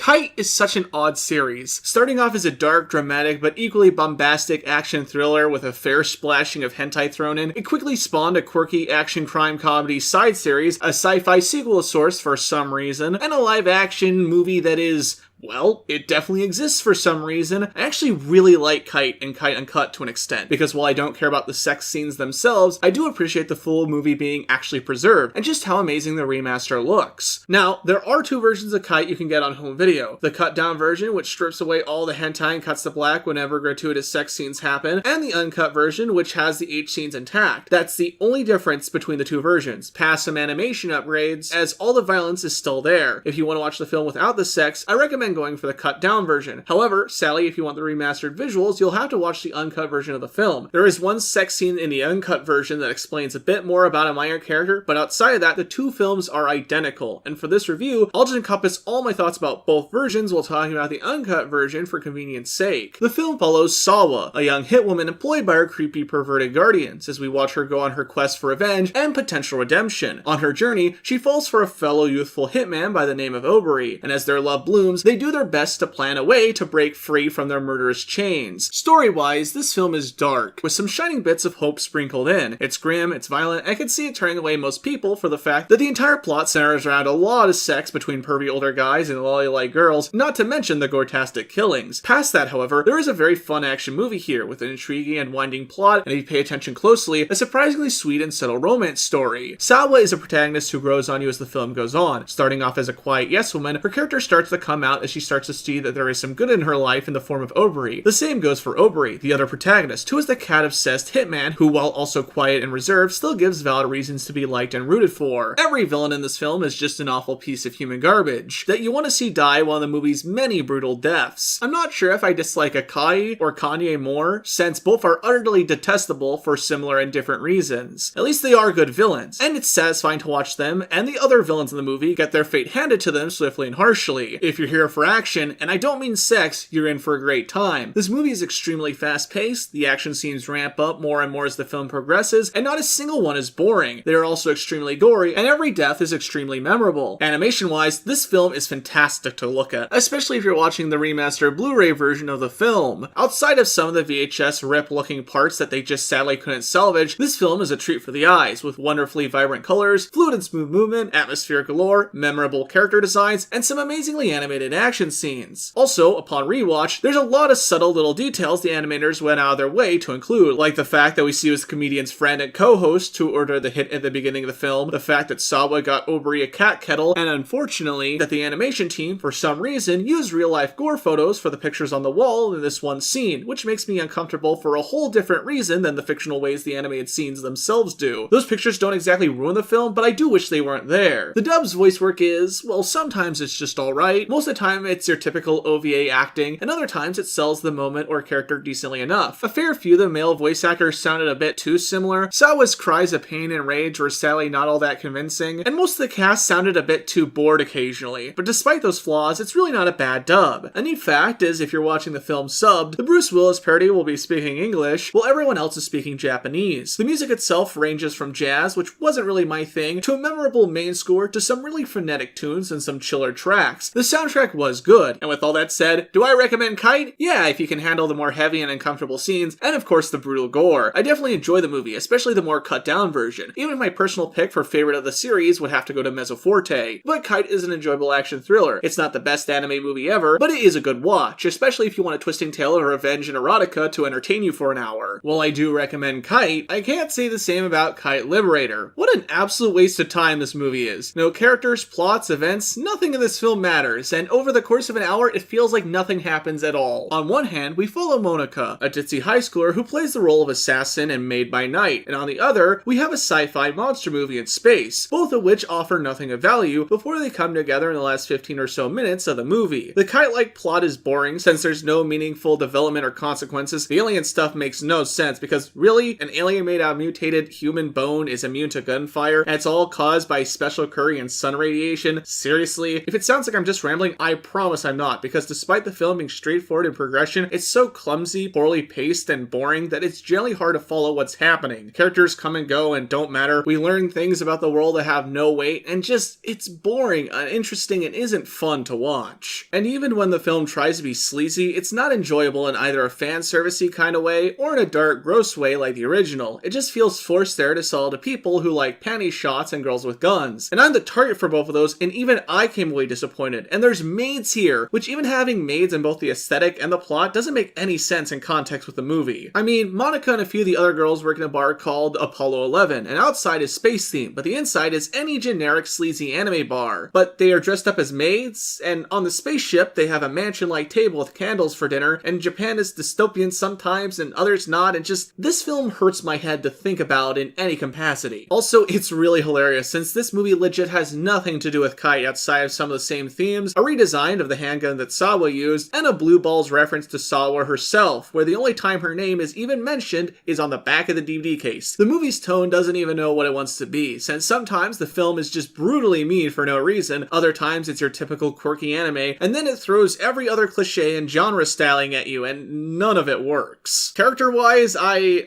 Kite is such an odd series. Starting off as a dark, dramatic, but equally bombastic action thriller with a fair splashing of hentai thrown in, it quickly spawned a quirky action crime comedy side series, a sci-fi sequel of sorts for some reason, and a live-action movie that is, well, it definitely exists for some reason. I actually really like Kite and Kite Uncut to an extent, because while I don't care about the sex scenes themselves, I do appreciate the full movie being actually preserved, and just how amazing the remaster looks. Now, there are two versions of Kite you can get on home video. The cut down version, which strips away all the hentai and cuts to black whenever gratuitous sex scenes happen, and the uncut version, which has the H scenes intact. That's the only difference between the two versions, past some animation upgrades, as all the violence is still there. If you want to watch the film without the sex, I recommend going for the cut down version. However, sadly, if you want the remastered visuals, you'll have to watch the uncut version of the film. There is one sex scene in the uncut version that explains a bit more about a minor character, but outside of that, the two films are identical. And for this review, I'll just encompass all my thoughts about both versions while talking about the uncut version for convenience sake. The film follows Sawa, a young hitwoman employed by her creepy perverted guardians, as we watch her go on her quest for revenge and potential redemption. On her journey, she falls for a fellow youthful hitman by the name of Oberi, and as their love blooms, they do their best to plan a way to break free from their murderous chains. Story-wise, this film is dark, with some shining bits of hope sprinkled in. It's grim, it's violent, I could see it turning away most people for the fact that the entire plot centers around a lot of sex between pervy older guys and lolly-like girls, not to mention the gore-tastic killings. Past that, however, there is a very fun action movie here, with an intriguing and winding plot, and if you pay attention closely, a surprisingly sweet and subtle romance story. Sawa is a protagonist who grows on you as the film goes on. Starting off as a quiet yes-woman, her character starts to come out as she starts to see that there is some good in her life in the form of Oberi. The same goes for Oberi, the other protagonist, who is the cat-obsessed hitman who, while also quiet and reserved, still gives valid reasons to be liked and rooted for. Every villain in this film is just an awful piece of human garbage that you want to see die one of the movie's many brutal deaths. I'm not sure if I dislike Akai or Kanye more, since both are utterly detestable for similar and different reasons. At least they are good villains, and it's satisfying to watch them and the other villains in the movie get their fate handed to them swiftly and harshly. If you're here for action, and I don't mean sex, you're in for a great time. This movie is extremely fast-paced, the action scenes ramp up more and more as the film progresses, and not a single one is boring. They are also extremely gory, and every death is extremely memorable. Animation-wise, this film is fantastic to look at, especially if you're watching the remastered Blu-ray version of the film. Outside of some of the VHS rip-looking parts that they just sadly couldn't salvage, this film is a treat for the eyes, with wonderfully vibrant colors, fluid and smooth movement, atmospheric galore, memorable character designs, and some amazingly animated action scenes. Also, upon rewatch, there's a lot of subtle little details the animators went out of their way to include, like the fact that we see as the comedian's friend and co-host to order the hit at the beginning of the film, the fact that Sawa got Oberi a cat kettle, and unfortunately, that the animation team, for some reason, used real-life gore photos for the pictures on the wall in this one scene, which makes me uncomfortable for a whole different reason than the fictional ways the animated scenes themselves do. Those pictures don't exactly ruin the film, but I do wish they weren't there. The dub's voice work is, well, sometimes it's just alright, most of the time it's your typical OVA acting, and other times it sells the moment or character decently enough. A fair few of the male voice actors sounded a bit too similar, Sawa's cries of pain and rage were sadly not all that convincing, and most of the cast sounded a bit too bored occasionally, but despite those flaws, it's really not a bad dub. A neat fact is, if you're watching the film subbed, the Bruce Willis parody will be speaking English, while everyone else is speaking Japanese. The music itself ranges from jazz, which wasn't really my thing, to a memorable main score, to some really frenetic tunes and some chiller tracks. The soundtrack was good, and with all that said, do I recommend Kite? Yeah, if you can handle the more heavy and uncomfortable scenes, and of course the brutal gore. I definitely enjoy the movie, especially the more cut down version. Even my personal pick for favorite of the series would have to go to Mezzoforte, but Kite is an enjoyable action thriller. It's not the best anime movie ever, but it is a good watch, especially if you want a twisting tale of revenge and erotica to entertain you for an hour. While I do recommend Kite, I can't say the same about Kite Liberator. What an absolute waste of time this movie is. No characters, plots, events, nothing in this film matters, and over over the course of an hour, it feels like nothing happens at all. On one hand, we follow Monica, a ditzy high schooler who plays the role of assassin and maid by night, and on the other, we have a sci-fi monster movie in space, both of which offer nothing of value before they come together in the last 15 or so minutes of the movie. The Kite-like plot is boring since there's no meaningful development or consequences. The alien stuff makes no sense because really, an alien made out of mutated human bone is immune to gunfire, and it's all caused by special occurring and sun radiation. Seriously? If it sounds like I'm just rambling, I promise I'm not, because despite the film being straightforward in progression, it's so clumsy, poorly paced, and boring that it's generally hard to follow what's happening. Characters come and go and don't matter. We learn things about the world that have no weight, and just, it's boring, uninteresting, and isn't fun to watch. And even when the film tries to be sleazy, it's not enjoyable in either a fan servicey kind of way or in a dark, gross way like the original. It just feels forced there to sell to people who like panty shots and girls with guns. And I'm the target for both of those, and even I came away disappointed. And there's maids here, which even having maids in both the aesthetic and the plot doesn't make any sense in context with the movie. I mean, Monica and a few of the other girls work in a bar called Apollo 11, and outside is space themed, but the inside is any generic sleazy anime bar. But they are dressed up as maids, and on the spaceship they have a mansion-like table with candles for dinner, and Japan is dystopian sometimes and others not, and just, this film hurts my head to think about in any capacity. Also, it's really hilarious since this movie legit has nothing to do with Kite outside of some of the same themes, a redesign of the handgun that Sawa used, and a Blue Balls reference to Sawa herself, where the only time her name is even mentioned is on the back of the DVD case. The movie's tone doesn't even know what it wants to be, since sometimes the film is just brutally mean for no reason, other times it's your typical quirky anime, and then it throws every other cliche and genre styling at you, and none of it works. Character-wise, I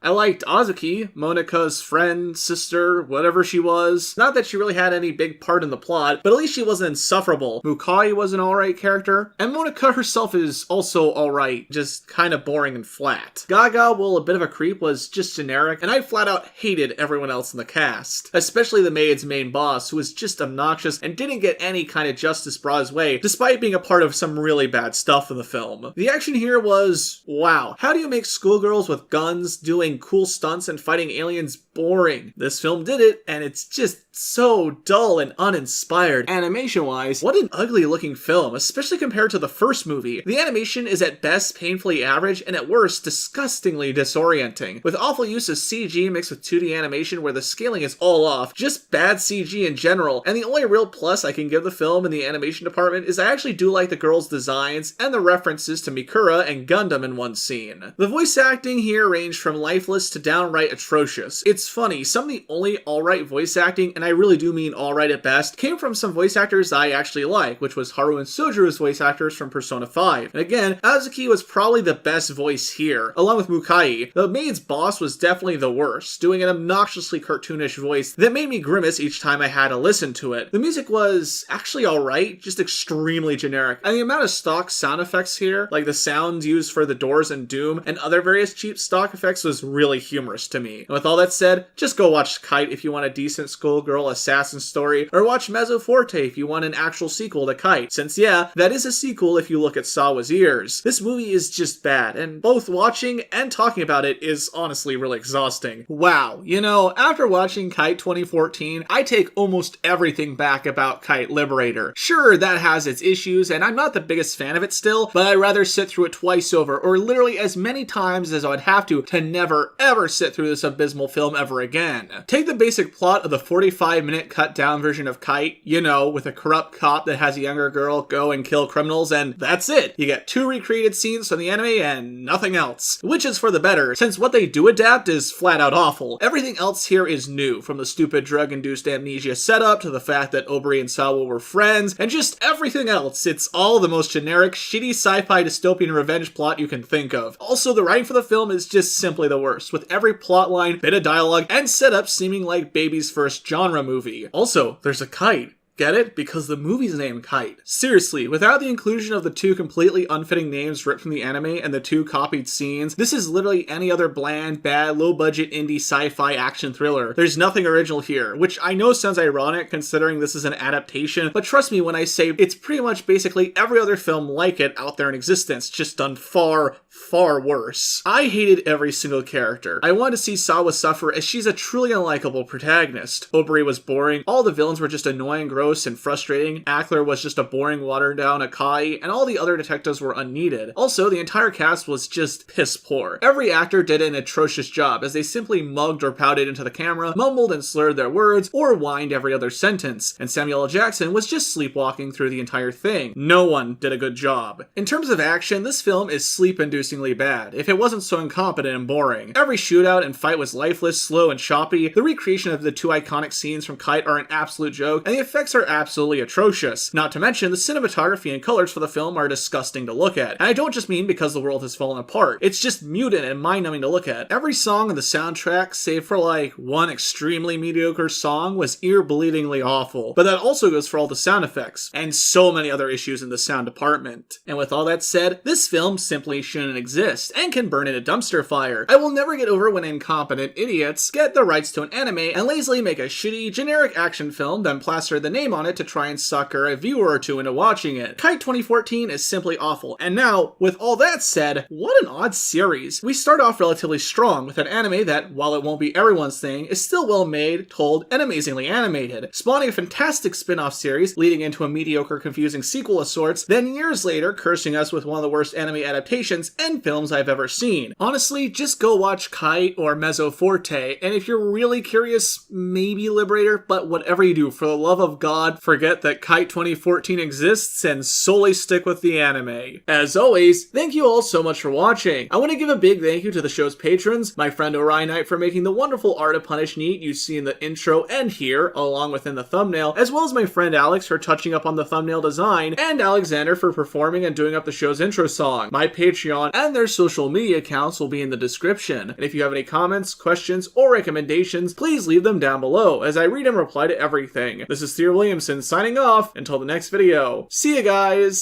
liked Azuki, Monika's friend, sister, whatever she was. Not that she really had any big part in the plot, but at least she wasn't insufferable. Mukai was an alright character, and Monica herself is also alright, just kind of boring and flat. Gaga, while a bit of a creep, was just generic, and I flat out hated everyone else in the cast. Especially the maid's main boss, who was just obnoxious and didn't get any kind of justice brought his way, despite being a part of some really bad stuff in the film. The action here was, wow. How do you make schoolgirls with guns doing cool stunts and fighting aliens boring? This film did it, and it's just so dull and uninspired. Animation-wise, what an ugly looking film, especially compared to the first movie. The animation is at best painfully average, and at worst, disgustingly disorienting. With awful use of CG mixed with 2D animation where the scaling is all off, just bad CG in general, and the only real plus I can give the film in the animation department is I actually do like the girls' designs and the references to Mikura and Gundam in one scene. The voice acting here ranged from lifeless to downright atrocious. It's funny, some of the only alright voice acting, and I really do mean alright at best, came from some voice actors I actually like, which was Haru and Sojiru's voice actors from Persona 5. And again, Azuki was probably the best voice here, along with Mukai. The maid's boss was definitely the worst, doing an obnoxiously cartoonish voice that made me grimace each time I had to listen to it. The music was actually alright, just extremely generic, and the amount of stock sound effects here, like the sounds used for the doors in Doom and other various cheap stock effects, was really humorous to me. And with all that said, just go watch Kite if you want a decent schoolgirl assassin story, or watch Mezzo Forte if you want an actual sequel to Kite, since yeah, that is a sequel if you look at Sawa's ears. This movie is just bad, and both watching and talking about it is honestly really exhausting. Wow, you know, after watching Kite 2014, I take almost everything back about Kite Liberator. Sure, that has its issues, and I'm not the biggest fan of it still, but I'd rather sit through it twice over, or literally as many times as I would have to never ever sit through this abysmal film ever again. Take the basic plot of the 45-minute cut down version of Kite, you know, with a corrupt cop that has a younger girl go and kill criminals, and that's it. You get 2 recreated scenes from the anime and nothing else, which is for the better, since what they do adapt is flat out awful. Everything else here is new, from the stupid drug-induced amnesia setup to the fact that Obri and Sawa were friends, and just everything else. It's all the most generic, shitty sci-fi dystopian revenge plot you can think of. Also, the writing for the film is just simply the worst, with every plotline, bit of dialogue, and setup seeming like baby's first genre movie. Also, there's a kite. Get it? Because the movie's named Kite. Seriously, without the inclusion of the 2 completely unfitting names ripped from the anime and the 2 copied scenes, this is literally any other bland, bad, low-budget indie sci-fi action thriller. There's nothing original here, which I know sounds ironic considering this is an adaptation, but trust me when I say it's pretty much basically every other film like it out there in existence, just done far, far worse. I hated every single character. I wanted to see Sawa suffer as she's a truly unlikable protagonist. Obari was boring, all the villains were just annoying, gross, and frustrating, Ackler was just a boring, watered-down Akai, and all the other detectives were unneeded. Also, the entire cast was just piss poor. Every actor did an atrocious job, as they simply mugged or pouted into the camera, mumbled and slurred their words, or whined every other sentence, and Samuel L. Jackson was just sleepwalking through the entire thing. No one did a good job. In terms of action, this film is sleep-inducingly bad, if it wasn't so incompetent and boring. Every shootout and fight was lifeless, slow, and choppy, the recreation of the two iconic scenes from Kite are an absolute joke, and the effects are absolutely atrocious. Not to mention, the cinematography and colors for the film are disgusting to look at. And I don't just mean because the world has fallen apart, it's just mutant and mind-numbing to look at. Every song on the soundtrack, save for like one extremely mediocre song, was ear-bleedingly awful. But that also goes for all the sound effects, and so many other issues in the sound department. And with all that said, this film simply shouldn't exist, and can burn in a dumpster fire. I will never get over when incompetent idiots get the rights to an anime and lazily make a shitty, generic action film, then plaster the name on it to try and sucker a viewer or two into watching it. Kite 2014 is simply awful, and now, with all that said, what an odd series. We start off relatively strong with an anime that, while it won't be everyone's thing, is still well made, told, and amazingly animated, spawning a fantastic spin-off series, leading into a mediocre, confusing sequel of sorts, then years later cursing us with one of the worst anime adaptations and films I've ever seen. Honestly, just go watch Kite or Mezzo Forte, and if you're really curious, maybe Liberator, but whatever you do, for the love of God, forget that Kite 2014 exists and solely stick with the anime. As always, thank you all so much for watching. I want to give a big thank you to the show's patrons, my friend Orion Knight for making the wonderful Art of Punish Neat you see in the intro and here, along with in the thumbnail, as well as my friend Alex for touching up on the thumbnail design, and Alexander for performing and doing up the show's intro song. My Patreon and their social media accounts will be in the description, and if you have any comments, questions, or recommendations, please leave them down below, as I read and reply to everything. This is Thierry Williamson signing off until the next video. See ya, guys!